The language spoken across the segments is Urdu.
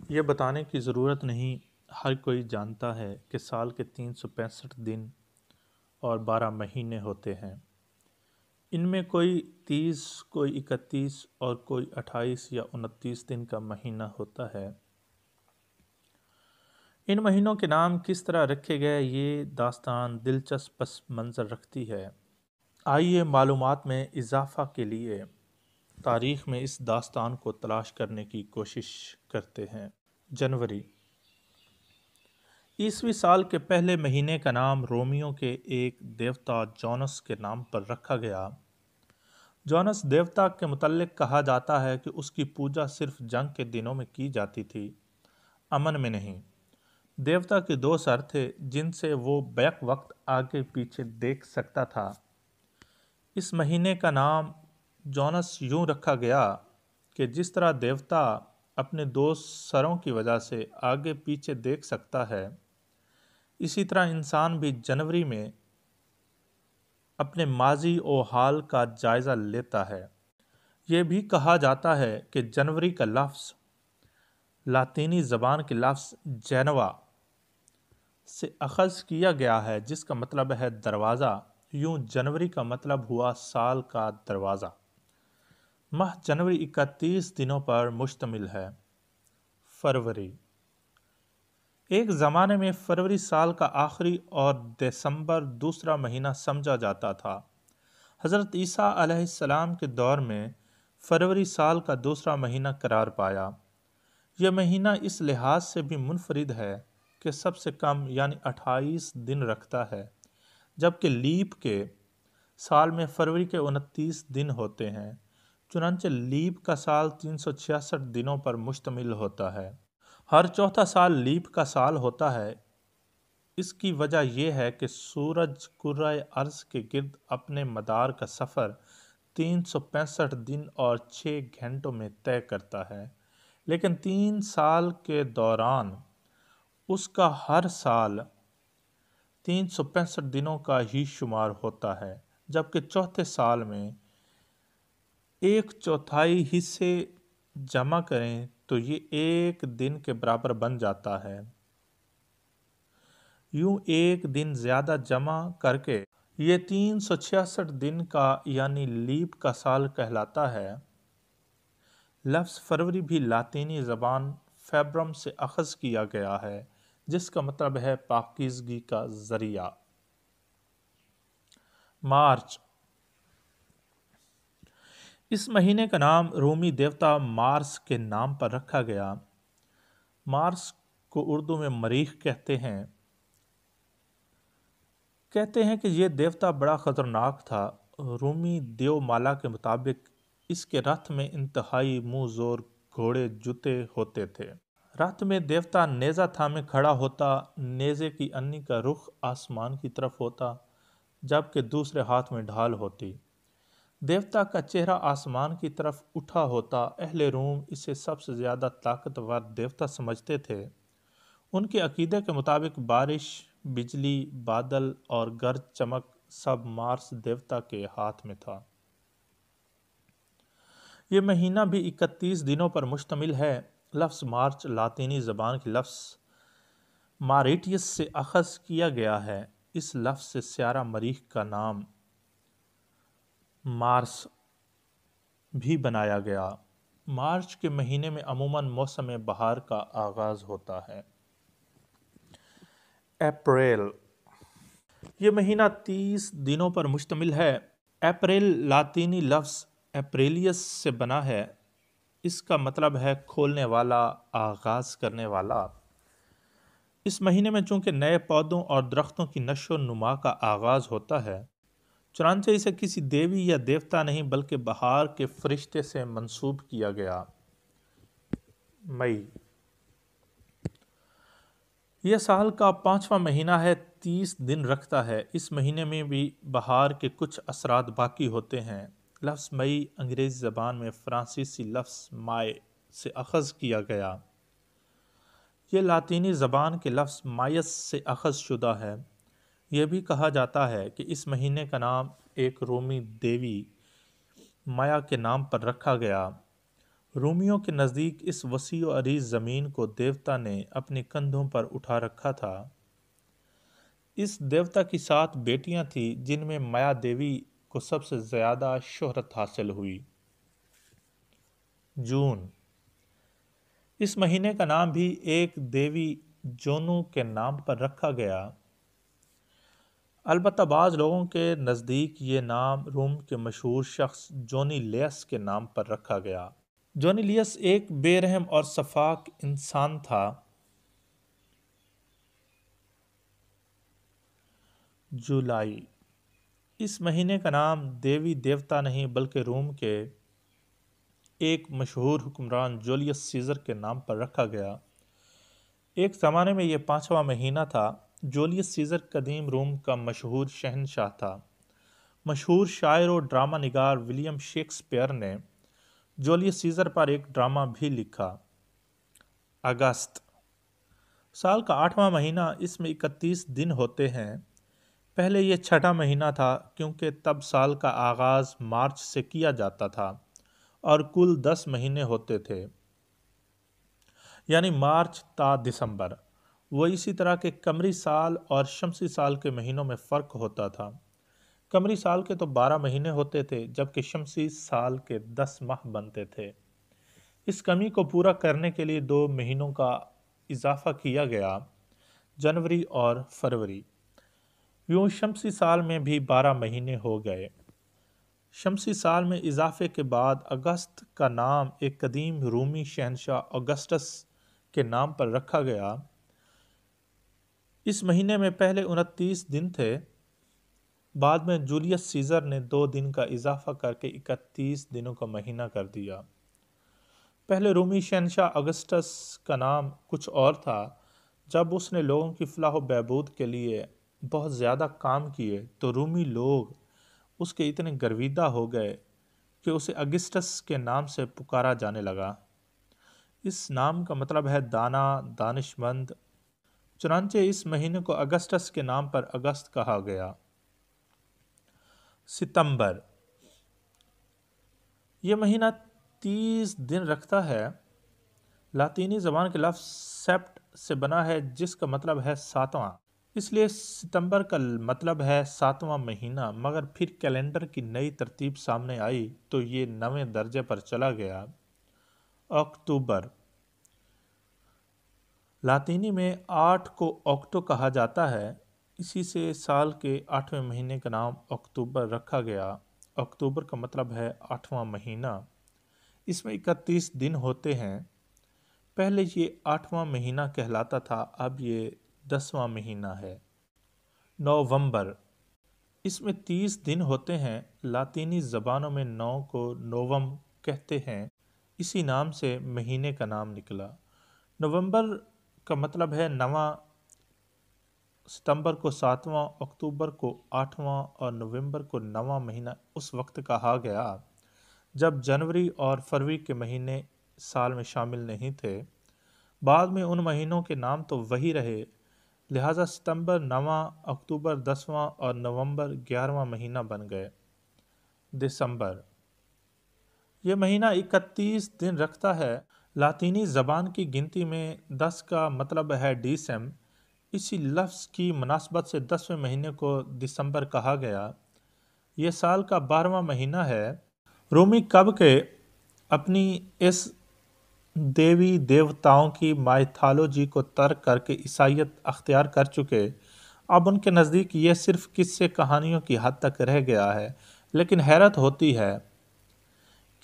یہ بتانے کی ضرورت نہیں، ہر کوئی جانتا ہے کہ سال کے 365 دن اور 12 مہینے ہوتے ہیں۔ ان میں کوئی 30، کوئی 31 اور کوئی 28 یا 29 دن کا مہینہ ہوتا ہے۔ ان مہینوں کے نام کس طرح رکھے گئے، یہ داستان دلچسپ پس منظر رکھتی ہے۔ آئیے معلومات میں اضافہ کے لیے تاریخ میں اس داستان کو تلاش کرنے کی کوشش کرتے ہیں۔ جنوری عیسوی سال کے پہلے مہینے کا نام رومیوں کے ایک دیوتا جونس کے نام پر رکھا گیا۔ جونس دیوتا کے متعلق کہا جاتا ہے کہ اس کی پوجا صرف جنگ کے دنوں میں کی جاتی تھی، امن میں نہیں۔ دیوتا کے 2 سر تھے جن سے وہ بیک وقت آگے پیچھے دیکھ سکتا تھا۔ اس مہینے کا نام جونس یوں رکھا گیا کہ جس طرح دیوتا اپنے 2 سروں کی وجہ سے آگے پیچھے دیکھ سکتا ہے، اسی طرح انسان بھی جنوری میں اپنے ماضی و حال کا جائزہ لیتا ہے۔ یہ بھی کہا جاتا ہے کہ جنوری کا لفظ لاطینی زبان کے لفظ جینوا سے اخذ کیا گیا ہے، جس کا مطلب ہے دروازہ۔ یوں جنوری کا مطلب ہوا سال کا دروازہ۔ ماہ جنوری 31 دنوں پر مشتمل ہے۔ فروری ایک زمانے میں فروری سال کا آخری اور دسمبر دوسرا مہینہ سمجھا جاتا تھا۔ حضرت عیسیٰ علیہ السلام کے دور میں فروری سال کا دوسرا مہینہ قرار پایا۔ یہ مہینہ اس لحاظ سے بھی منفرد ہے کہ سب سے کم یعنی 28 دن رکھتا ہے، جبکہ لیپ کے سال میں فروری کے 29 دن ہوتے ہیں۔ چنانچہ لیپ کا سال 366 دنوں پر مشتمل ہوتا ہے۔ ہر چوتھا سال لیپ کا سال ہوتا ہے۔ اس کی وجہ یہ ہے کہ سورج کرۂ ارض کے گرد اپنے مدار کا سفر 365 دن اور 6 گھنٹوں میں طے کرتا ہے، لیکن 3 سال کے دوران اس کا ہر سال 365 دنوں کا ہی شمار ہوتا ہے، جبکہ چوتھے سال میں 1/4 حصے جمع کریں تو یہ 1 دن کے برابر بن جاتا ہے۔ یوں 1 دن زیادہ جمع کر کے یہ 366 دن کا یعنی لیپ کا سال کہلاتا ہے۔ لفظ فروری بھی لاطینی زبان فیبرم سے اخذ کیا گیا ہے، جس کا مطلب ہے پاکیزگی کا ذریعہ۔ مارچ اس مہینے کا نام رومی دیوتا مارس کے نام پر رکھا گیا۔ مارس کو اردو میں مریخ کہتے ہیں۔ کہ یہ دیوتا بڑا خطرناک تھا۔ رومی دیو مالا کے مطابق اس کے رتھ میں انتہائی منہ زور گھوڑے جوتے ہوتے تھے۔ رتھ میں دیوتا نیزہ تھامے کھڑا ہوتا، نیزے کی انی کا رخ آسمان کی طرف ہوتا، جبکہ دوسرے ہاتھ میں ڈھال ہوتی۔ دیوتا کا چہرہ آسمان کی طرف اٹھا ہوتا۔ اہل روم اسے سب سے زیادہ طاقتور دیوتا سمجھتے تھے۔ ان کے عقیدے کے مطابق بارش، بجلی، بادل اور گرج چمک سب مارس دیوتا کے ہاتھ میں تھا۔ یہ مہینہ بھی 31 دنوں پر مشتمل ہے۔ لفظ مارچ لاطینی زبان کے لفظ ماریٹیس سے اخذ کیا گیا ہے۔ اس لفظ سے سیارہ مریخ کا نام مارس بھی بنایا گیا۔ مارچ کے مہینے میں عموماً موسم بہار کا آغاز ہوتا ہے۔ اپریل یہ مہینہ 30 دنوں پر مشتمل ہے۔ اپریل لاطینی لفظ اپریلیس سے بنا ہے۔ اس کا مطلب ہے کھولنے والا، آغاز کرنے والا۔ اس مہینے میں چونکہ نئے پودوں اور درختوں کی نشو و نما کا آغاز ہوتا ہے، چنانچہ اسے کسی دیوی یا دیوتا نہیں بلکہ بہار کے فرشتے سے منسوب کیا گیا۔ مئی یہ سال کا 5واں مہینہ ہے، 30 دن رکھتا ہے۔ اس مہینے میں بھی بہار کے کچھ اثرات باقی ہوتے ہیں۔ لفظ مئی انگریزی زبان میں فرانسیسی لفظ مائے سے اخذ کیا گیا۔ یہ لاطینی زبان کے لفظ مائس سے اخذ شدہ ہے۔ یہ بھی کہا جاتا ہے کہ اس مہینے کا نام ایک رومی دیوی مایا کے نام پر رکھا گیا۔ رومیوں کے نزدیک اس وسیع و عریض زمین کو دیوتا نے اپنے کندھوں پر اٹھا رکھا تھا۔ اس دیوتا کی 7 بیٹیاں تھیں جن میں مایا دیوی کو سب سے زیادہ شہرت حاصل ہوئی۔ جون، اس مہینے کا نام بھی ایک دیوی جونو کے نام پر رکھا گیا۔ البتہ بعض لوگوں کے نزدیک یہ نام روم کے مشہور شخص جونیلیس کے نام پر رکھا گیا۔ جونیلیس ایک بے رحم اور سفاک انسان تھا۔ جولائی، اس مہینے کا نام دیوی دیوتا نہیں بلکہ روم کے ایک مشہور حکمران جولیس سیزر کے نام پر رکھا گیا۔ ایک زمانے میں یہ 5واں مہینہ تھا۔ جولیس سیزر قدیم روم کا مشہور شہنشاہ تھا۔ مشہور شاعر و ڈرامہ نگار ولیم شیکسپیئر نے جولیس سیزر پر ایک ڈرامہ بھی لکھا۔ اگست، سال کا 8واں مہینہ، اس میں 31 دن ہوتے ہیں۔ پہلے یہ 6واں مہینہ تھا کیونکہ تب سال کا آغاز مارچ سے کیا جاتا تھا اور کل 10 مہینے ہوتے تھے، یعنی مارچ تا دسمبر۔ وہ اسی طرح کے قمری سال اور شمسی سال کے مہینوں میں فرق ہوتا تھا۔ قمری سال کے تو 12 مہینے ہوتے تھے جبکہ شمسی سال کے 10 ماہ بنتے تھے۔ اس کمی کو پورا کرنے کے لیے 2 مہینوں کا اضافہ کیا گیا، جنوری اور فروری۔ یوں شمسی سال میں بھی 12 مہینے ہو گئے۔ شمسی سال میں اضافے کے بعد اگست کا نام ایک قدیم رومی شہنشاہ اگسٹس کے نام پر رکھا گیا۔ اس مہینے میں پہلے 29 دن تھے، بعد میں جولیس سیزر نے 2 دن کا اضافہ کر کے 31 دنوں کا مہینہ کر دیا۔ پہلے رومی شہنشاہ اگسٹس کا نام کچھ اور تھا۔ جب اس نے لوگوں کی فلاح و بہبود کے لیے بہت زیادہ کام کیے تو رومی لوگ اس کے اتنے گرویدہ ہو گئے کہ اسے اگسٹس کے نام سے پکارا جانے لگا۔ اس نام کا مطلب ہے دانا، دانش مند۔ چنانچہ اس مہینے کو اگسٹس کے نام پر اگست کہا گیا۔ ستمبر، یہ مہینہ 30 دن رکھتا ہے۔ لاطینی زبان کے لفظ سیپٹ سے بنا ہے جس کا مطلب ہے 7واں، اس لیے ستمبر کا مطلب ہے 7واں مہینہ، مگر پھر کیلنڈر کی نئی ترتیب سامنے آئی تو یہ 9ویں درجے پر چلا گیا۔ اکتوبر، لاطینی میں 8 کو اوکٹو کہا جاتا ہے، اسی سے سال کے 8ویں مہینے کا نام اکتوبر رکھا گیا۔ اکتوبر کا مطلب ہے 8واں مہینہ، اس میں 31 دن ہوتے ہیں۔ پہلے یہ 8واں مہینہ کہلاتا تھا، اب یہ 10واں مہینہ ہے۔ نومبر، اس میں 30 دن ہوتے ہیں۔ لاطینی زبانوں میں 9 کو نووم کہتے ہیں، اسی نام سے مہینے کا نام نکلا۔ نومبر کا مطلب ہے 9واں، ستمبر کو 7واں، اکتوبر کو 8واں اور نومبر کو 9واں مہینہ اس وقت کہا گیا جب جنوری اور فروری کے مہینے سال میں شامل نہیں تھے۔ بعد میں ان مہینوں کے نام تو وہی رہے، لہٰذا ستمبر 9واں، اکتوبر 10واں اور نومبر 11واں مہینہ بن گئے۔ دسمبر، یہ مہینہ 31 دن رکھتا ہے۔ لاطینی زبان کی گنتی میں 10 کا مطلب ہے ڈیسم، اسی لفظ کی مناسبت سے 10ویں مہینے کو دسمبر کہا گیا۔ یہ سال کا 12واں مہینہ ہے۔ رومی کب کے اپنی اس دیوی دیوتاؤں کی مائتھالوجی کو ترک کر کے عیسائیت اختیار کر چکے، اب ان کے نزدیک یہ صرف قصے کہانیوں کی حد تک رہ گیا ہے۔ لیکن حیرت ہوتی ہے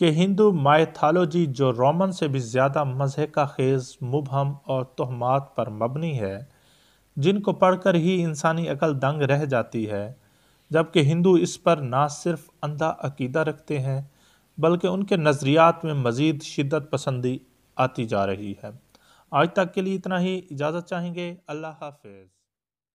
کہ ہندو مائتھالوجی جو رومن سے بھی زیادہ مضحکہ خیز، مبہم اور توہمات پر مبنی ہے، جن کو پڑھ کر ہی انسانی عقل دنگ رہ جاتی ہے، جبکہ ہندو اس پر نہ صرف اندھا عقیدہ رکھتے ہیں بلکہ ان کے نظریات میں مزید شدت پسندی آتی جا رہی ہے۔ آج تک کے لیے اتنا ہی، اجازت چاہیں گے۔ اللہ حافظ۔